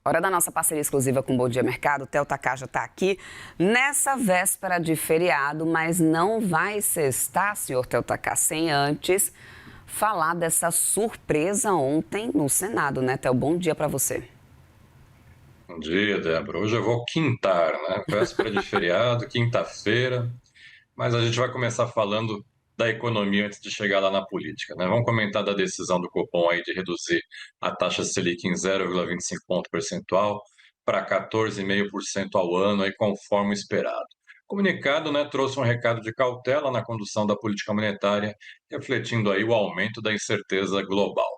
Hora da nossa parceria exclusiva com o Bom Dia Mercado. O Theo Takaya está aqui nessa véspera de feriado, mas não vai cestar, senhor Theo Takaya, sem antes falar dessa surpresa ontem no Senado, né, Theo? Bom dia para você. Bom dia, Débora. Hoje eu vou quintar, né? Véspera de feriado, quinta-feira, mas a gente vai começar falando da economia antes de chegar lá na política, né? Vamos comentar da decisão do Copom aí de reduzir a taxa Selic em 0,25 ponto percentual para 14,5% ao ano, aí conforme esperado. O comunicado, né, trouxe um recado de cautela na condução da política monetária, refletindo aí o aumento da incerteza global.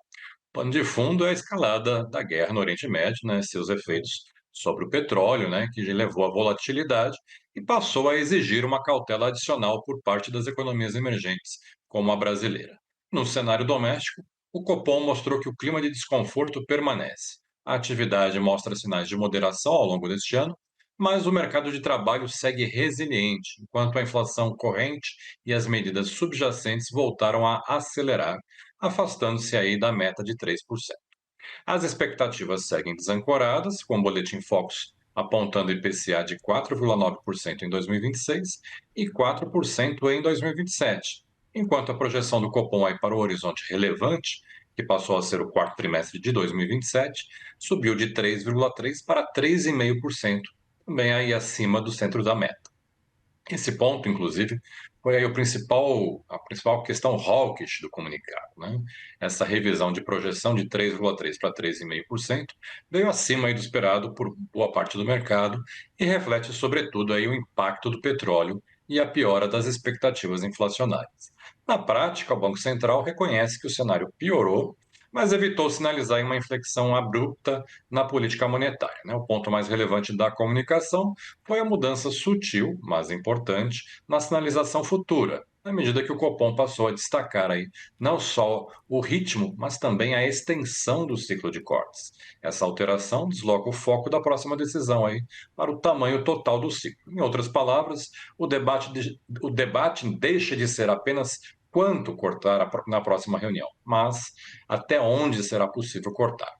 Pano de fundo é a escalada da guerra no Oriente Médio, né, seus efeitos sobre o petróleo, né, que levou à volatilidade e passou a exigir uma cautela adicional por parte das economias emergentes, como a brasileira. No cenário doméstico, o Copom mostrou que o clima de desconforto permanece. A atividade mostra sinais de moderação ao longo deste ano, mas o mercado de trabalho segue resiliente, enquanto a inflação corrente e as medidas subjacentes voltaram a acelerar, afastando-se aí da meta de 3%. As expectativas seguem desancoradas, com o boletim Focus apontando IPCA de 4,9% em 2026 e 4% em 2027, enquanto a projeção do Copom aí para o horizonte relevante, que passou a ser o quarto trimestre de 2027, subiu de 3,3% para 3,5%, também aí acima do centro da meta. Esse ponto, inclusive, foi aí a principal questão hawkish do comunicado, né? Essa revisão de projeção de 3,3 para 3,5% veio acima aí do esperado por boa parte do mercado e reflete, sobretudo, aí o impacto do petróleo e a piora das expectativas inflacionárias. Na prática, o Banco Central reconhece que o cenário piorou, mas evitou sinalizar uma inflexão abrupta na política monetária, né? O ponto mais relevante da comunicação foi a mudança sutil, mas importante, na sinalização futura, na medida que o Copom passou a destacar aí não só o ritmo, mas também a extensão do ciclo de cortes. Essa alteração desloca o foco da próxima decisão aí para o tamanho total do ciclo. Em outras palavras, o debate deixa de ser apenas quanto cortar na próxima reunião, mas até onde será possível cortar.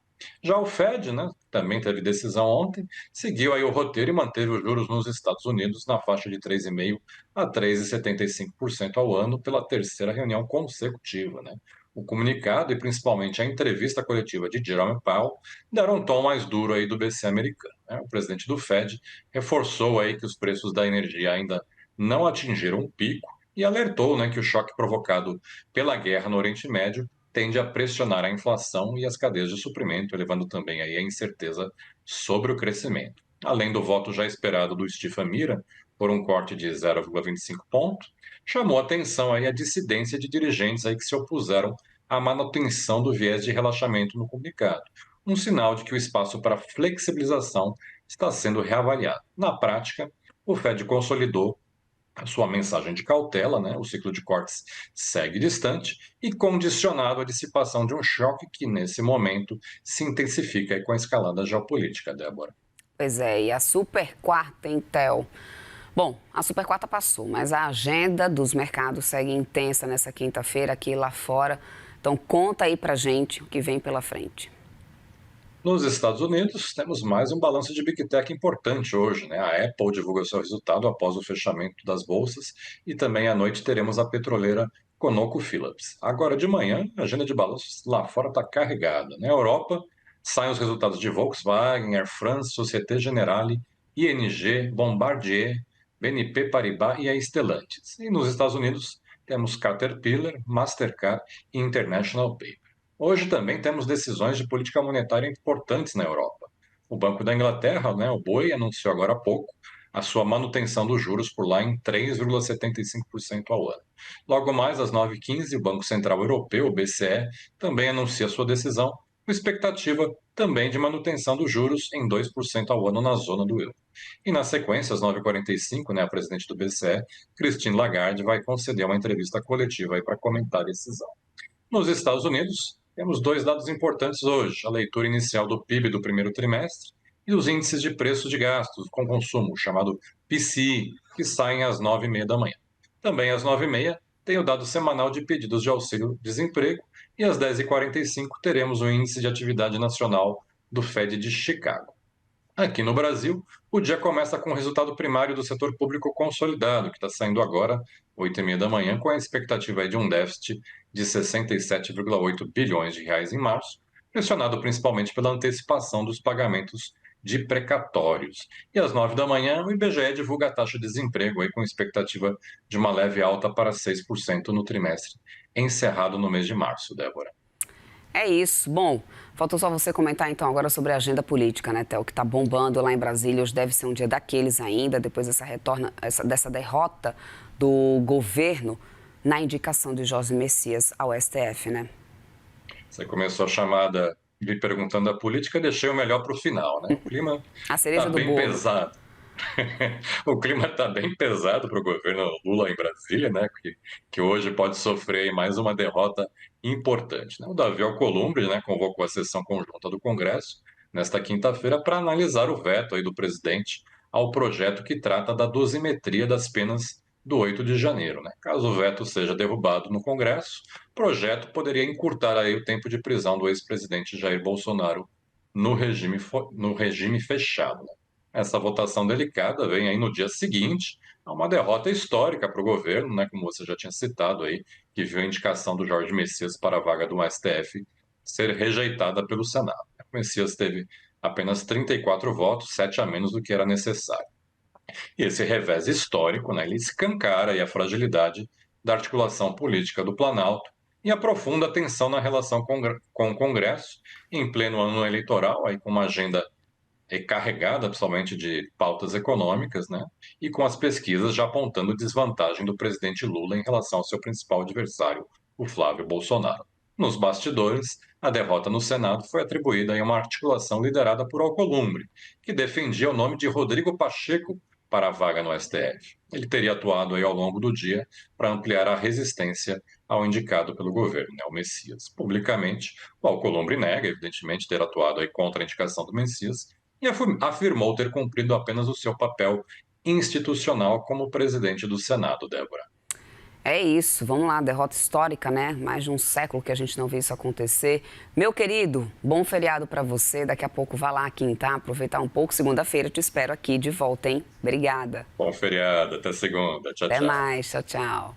Já o Fed, né, também teve decisão ontem, seguiu aí o roteiro e manteve os juros nos Estados Unidos na faixa de 3,5% a 3,75% ao ano pela terceira reunião consecutiva, né? O comunicado e principalmente a entrevista coletiva de Jerome Powell deram um tom mais duro aí do BC americano, né? O presidente do Fed reforçou aí que os preços da energia ainda não atingiram um pico e alertou, né, que o choque provocado pela guerra no Oriente Médio tende a pressionar a inflação e as cadeias de suprimento, elevando também aí a incerteza sobre o crescimento. Além do voto já esperado do Stephen Mira por um corte de 0,25 ponto, chamou atenção aí a dissidência de dirigentes aí que se opuseram à manutenção do viés de relaxamento no comunicado, um sinal de que o espaço para flexibilização está sendo reavaliado. Na prática, o Fed consolidou a sua mensagem de cautela, né? O ciclo de cortes segue distante e condicionado à dissipação de um choque que, nesse momento, se intensifica aí com a escalada geopolítica, Débora. Pois é, e a super quarta, hein, Theo? Bom, a super quarta passou, mas a agenda dos mercados segue intensa nessa quinta-feira aqui e lá fora. Então conta aí pra gente o que vem pela frente. Nos Estados Unidos, temos mais um balanço de Big Tech importante hoje, né? A Apple divulga seu resultado após o fechamento das bolsas e também à noite teremos a petroleira ConocoPhillips. Agora de manhã, a agenda de balanços lá fora está carregada. Na Europa, saem os resultados de Volkswagen, Air France, Société Générale, ING, Bombardier, BNP Paribas e a Stellantis. E nos Estados Unidos, temos Caterpillar, Mastercard e International Paper. Hoje também temos decisões de política monetária importantes na Europa. O Banco da Inglaterra, né, o BOE, anunciou agora há pouco a sua manutenção dos juros por lá em 3,75% ao ano. Logo mais, às 9h15, o Banco Central Europeu, o BCE, também anuncia sua decisão, com expectativa também de manutenção dos juros em 2% ao ano na zona do euro. E na sequência, às 9h45, né, a presidente do BCE, Christine Lagarde, vai conceder uma entrevista coletiva para comentar a decisão. Nos Estados Unidos, temos dois dados importantes hoje: a leitura inicial do PIB do primeiro trimestre e os índices de preços de gastos com consumo, chamado PCI, que saem às 9h30 da manhã. Também às 9h30 tem o dado semanal de pedidos de auxílio-desemprego e às 10h45 teremos o índice de atividade nacional do Fed de Chicago. Aqui no Brasil, o dia começa com o resultado primário do setor público consolidado, que está saindo agora, 8h30 da manhã, com a expectativa aí de um déficit de 67,8 bilhões de reais em março, pressionado principalmente pela antecipação dos pagamentos de precatórios. E às 9 da manhã, o IBGE divulga a taxa de desemprego, aí, com expectativa de uma leve alta para 6% no trimestre, encerrado no mês de março, Débora. É isso. Bom, faltou só você comentar então agora sobre a agenda política, né, Theo, que está bombando lá em Brasília. Hoje deve ser um dia daqueles ainda, depois dessa derrota do governo na indicação de Jorge Messias ao STF, né? Você começou a chamada me perguntando da política, deixei o melhor para o final, né? O clima A está cereja do bem bolo. pesado. O clima está bem pesado para o governo Lula em Brasília, né? Que hoje pode sofrer mais uma derrota importante, né? O Davi Alcolumbre, né, convocou a sessão conjunta do Congresso nesta quinta-feira para analisar o veto aí do presidente ao projeto que trata da dosimetria das penas do 8 de janeiro, né? Caso o veto seja derrubado no Congresso, o projeto poderia encurtar aí o tempo de prisão do ex-presidente Jair Bolsonaro no regime fechado, né? Essa votação delicada vem aí no dia seguinte a uma derrota histórica para o governo, né, como você já tinha citado aí, que viu a indicação do Jorge Messias para a vaga do STF ser rejeitada pelo Senado. O Messias teve apenas 34 votos, 7 a menos do que era necessário. E esse revés histórico, né, ele escancara aí a fragilidade da articulação política do Planalto e aprofunda a tensão na relação com o Congresso, em pleno ano eleitoral, aí com uma agenda carregada principalmente de pautas econômicas, né? E com as pesquisas já apontando desvantagem do presidente Lula em relação ao seu principal adversário, o Flávio Bolsonaro. Nos bastidores, a derrota no Senado foi atribuída a uma articulação liderada por Alcolumbre, que defendia o nome de Rodrigo Pacheco para a vaga no STF. Ele teria atuado aí ao longo do dia para ampliar a resistência ao indicado pelo governo, né, o Messias. Publicamente, o Alcolumbre nega, evidentemente, ter atuado aí contra a indicação do Messias e afirmou ter cumprido apenas o seu papel institucional como presidente do Senado, Débora. É isso, vamos lá, derrota histórica, né? Mais de um século que a gente não vê isso acontecer. Meu querido, bom feriado para você. Daqui a pouco vá lá quinta, aproveitar um pouco. Segunda-feira te espero aqui de volta, hein? Obrigada. Bom feriado, até segunda. Tchau, Até tchau. mais, tchau, tchau.